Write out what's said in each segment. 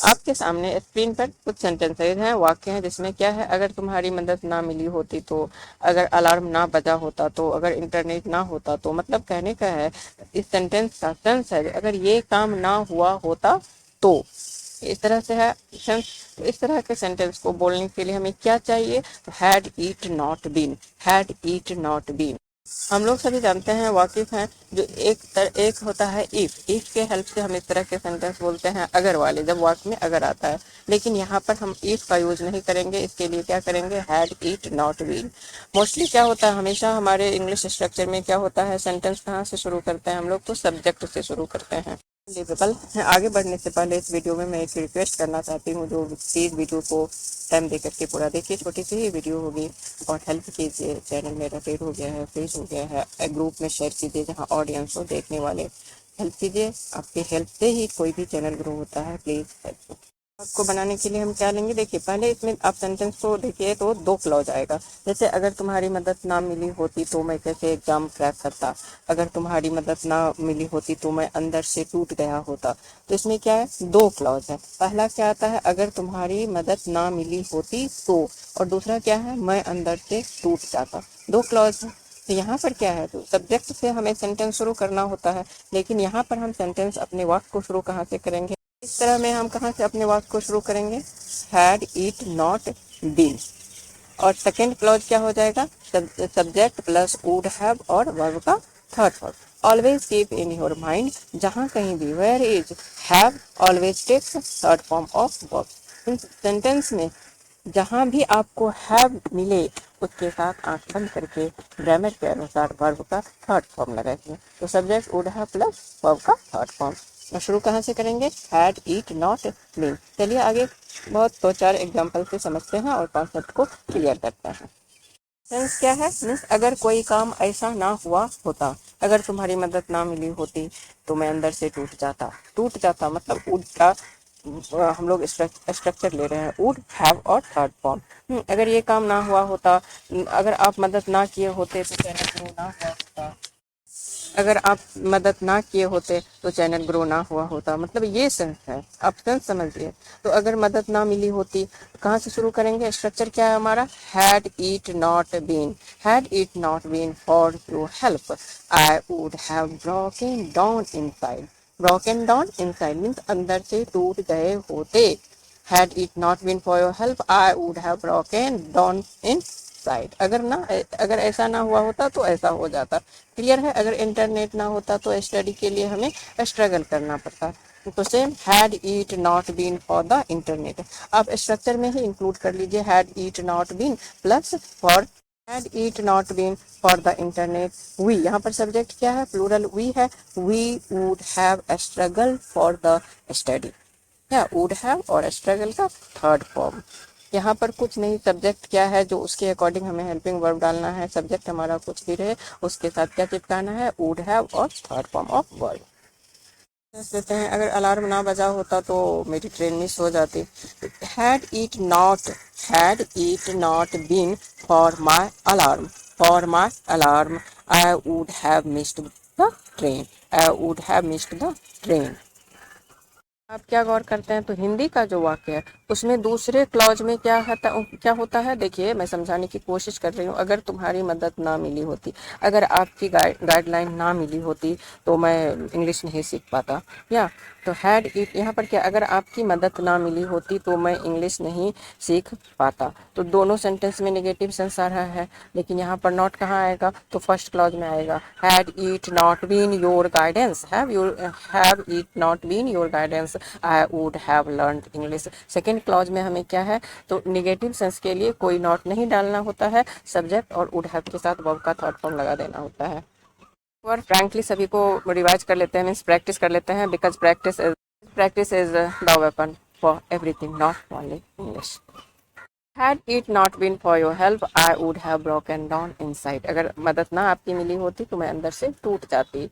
आपके सामने स्क्रीन पर कुछ सेंटेंसेज हैं, वाक्य हैं, जिसमें क्या है, अगर तुम्हारी मदद ना मिली होती तो, अगर अलार्म ना बजा होता तो, अगर इंटरनेट ना होता तो। मतलब कहने का है, इस सेंटेंस का सेंस है अगर ये काम ना हुआ होता तो, इस तरह से है सेंस। तो इस तरह के सेंटेंस को बोलने के लिए हमें क्या चाहिए, had it not been, had it not been. हम लोग सभी जानते हैं, वाकिफ हैं, जो एक होता है इफ के हेल्प से हम इस तरह के सेंटेंस बोलते हैं अगर वाले, जब वाक्य में अगर आता है। लेकिन यहाँ पर हम इफ का यूज नहीं करेंगे, इसके लिए क्या करेंगे, had it not been. Mostly क्या होता है, हमेशा हमारे इंग्लिश स्ट्रक्चर में क्या होता है, सेंटेंस कहाँ से शुरू करते हैं हम लोग, तो सब्जेक्ट से शुरू करते हैं। अनबिलीवेबल। आगे बढ़ने से पहले इस वीडियो में मैं एक रिक्वेस्ट करना चाहती हूँ, जो प्लीज़ वीडियो को टाइम दे करके पूरा देखिए, छोटी सी ही वीडियो होगी, और हेल्प कीजिए। चैनल मेरा पेड हो गया है, फ्रीज हो गया है, ग्रुप में शेयर कीजिए जहाँ ऑडियंस हो, देखने वाले। हेल्प कीजिए, आपकी हेल्प से ही कोई भी चैनल ग्रो होता है, प्लीज़ हेल्प। आपको बनाने के लिए हम क्या लेंगे, देखिए पहले इसमें आप सेंटेंस को देखिए तो दो क्लॉज आएगा। जैसे अगर तुम्हारी मदद ना मिली होती तो मैं कैसे एग्जाम क्रैक करता, अगर तुम्हारी मदद ना मिली होती तो मैं अंदर से टूट गया होता। तो इसमें क्या है, दो क्लॉज है। पहला क्या आता है, अगर तुम्हारी मदद ना मिली होती तो, और दूसरा क्या है, मैं अंदर से टूट जाता। दो क्लॉज है। तो यहाँ पर क्या है, तो सब्जेक्ट से हमें सेंटेंस शुरू करना होता है, लेकिन यहाँ पर हम सेंटेंस अपने वाक्य को शुरू कहाँ से करेंगे, इस तरह में हम कहाँ से अपने वाक्य को शुरू करेंगे, हैड इट नॉट बीन। और सेकेंड क्लॉज क्या हो जाएगा, सब्जेक्ट प्लस वुड हैव और वर्ब का third form. Always keep in your mind, जहाँ कहीं भी, where is have always takes third form of verb. इन सेंटेंस में जहाँ भी आपको हैव मिले, उसके साथ आंख बंद करके ग्रामर के अनुसार वर्ब का थर्ड फॉर्म लगाइए। तो subject would have plus verb का थर्ड फॉर्म। और शुरू कहाँ से करेंगे, हैड इट नॉट बीन। चलिए आगे बहुत दो चार एग्जाम्पल से समझते हैं और कॉन्सेप्ट को क्लियर करते हैं। सेंस क्या है, मीन्स अगर कोई काम ऐसा ना हुआ होता, अगर तुम्हारी मदद ना मिली होती तो मैं अंदर से टूट जाता। टूट जाता मतलब वुड का हम लोग स्ट्रक्चर ले रहे हैं, वुड हैव और थर्ड फॉर्म। अगर ये काम ना हुआ होता, अगर आप मदद ना किए होते तो चैनल ग्रो ना हुआ होता, अगर आप मदद ना किए होते तो चैनल ग्रो ना हुआ होता। मतलब ये सेंस है, आप सेंस समझिए। तो अगर मदद ना मिली होती, कहाँ से शुरू करेंगे, स्ट्रक्चर क्या है हमारा, had it not been, had it not been for your help I would have broken down inside. Broken down inside means अंदर से टूट गए होते। Had it not been for your help I would have broken down inside. अगर ऐसा ना हुआ होता तो ऐसा हो जाता। क्लियर है, अगर इंटरनेट ना होता तो स्टडी के लिए हमें स्ट्रगल करना पड़ता। तो same, had it not been for the internet, आप स्ट्रक्चर में ही इंक्लूड कर लीजिए, had it not been plus for, had it not been for the internet we. यहाँ पर सब्जेक्ट क्या है, प्लूरल वी है, we would have struggle for the study, या वुड हैव और स्ट्रगल का थर्ड फॉर्म। यहाँ पर कुछ नहीं, सब्जेक्ट क्या है जो उसके अकॉर्डिंग हमें हेल्पिंग वर्ब डालना है। सब्जेक्ट हमारा कुछ भी रहे, उसके साथ क्या चिपकाना है, वुड हैव और थर्ड फॉर्म ऑफ वर्ब। लेते हैं, अगर अलार्म ना बजा होता तो मेरी ट्रेन मिस हो जाती। Had it not, had it not been for my alarm, for my alarm I would have missed the train, I would have missed the train. आप क्या गौर करते हैं, तो हिंदी का जो वाक्य है उसमें दूसरे क्लॉज में क्या होता है, देखिए मैं समझाने की कोशिश कर रही हूँ। अगर तुम्हारी मदद ना मिली होती, अगर आपकी गाइडलाइन ना मिली होती तो मैं इंग्लिश नहीं सीख पाता, या तो हैड इट, यहाँ पर क्या, अगर आपकी मदद ना मिली होती तो मैं इंग्लिश नहीं सीख पाता। तो दोनों सेंटेंस में नेगेटिव सेंस आ रहा है, लेकिन यहाँ पर नॉट कहाँ आएगा, तो फर्स्ट क्लॉज में आएगा। Had it not been your guidance, have it not been your guidance I would have learned English. Second clause में हमें क्या है, तो निगेटिव सेंस के लिए कोई नॉट नहीं डालना होता है, सब्जेक्ट और वुड हैव के साथ वर्ब का थर्ड फॉर्म लगा देना होता है। और फ्रैंकली सभी को रिवाइज कर लेते हैं, मीन्स प्रैक्टिस कर लेते हैं, because practice is the weapon for everything, not only English. Had it not been for your help, I would have broken down inside. अगर मदद ना आपकी मिली होती तो मैं अंदर से टूट जाती।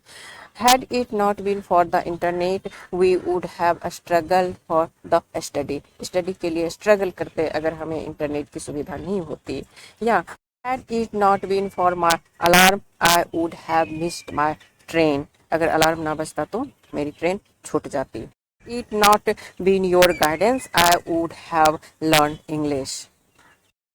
Had it not been for the internet, we would have struggled for the study. Study के लिए स्ट्रगल करते अगर हमें इंटरनेट की सुविधा नहीं होती। या had it not been for my alarm, I would have missed my train. अगर अलार्म ना बजता तो मेरी ट्रेन छूट जाती। It not been your guidance, I would have learned English.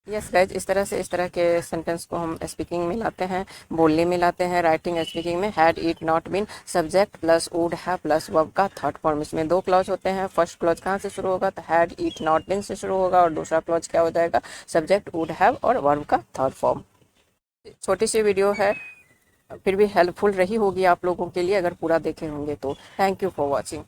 Yes guys, इस तरह के सेंटेंस को हम स्पीकिंग में लाते हैं, बोलने में लाते हैं, राइटिंग स्पीकिंग में। Had it not been subject plus would have plus verb का थर्ड फॉर्म। इसमें दो क्लॉज होते हैं। फर्स्ट क्लॉज कहाँ से शुरू होगा, तो हैड इट नॉट बीन से शुरू होगा, और दूसरा क्लॉज क्या हो जाएगा, सब्जेक्ट वुड हैव और वर्ब का थर्ड फॉर्म। छोटी सी वीडियो है, फिर भी हेल्पफुल रही होगी आप लोगों के लिए अगर पूरा देखे होंगे तो। Thank you for watching.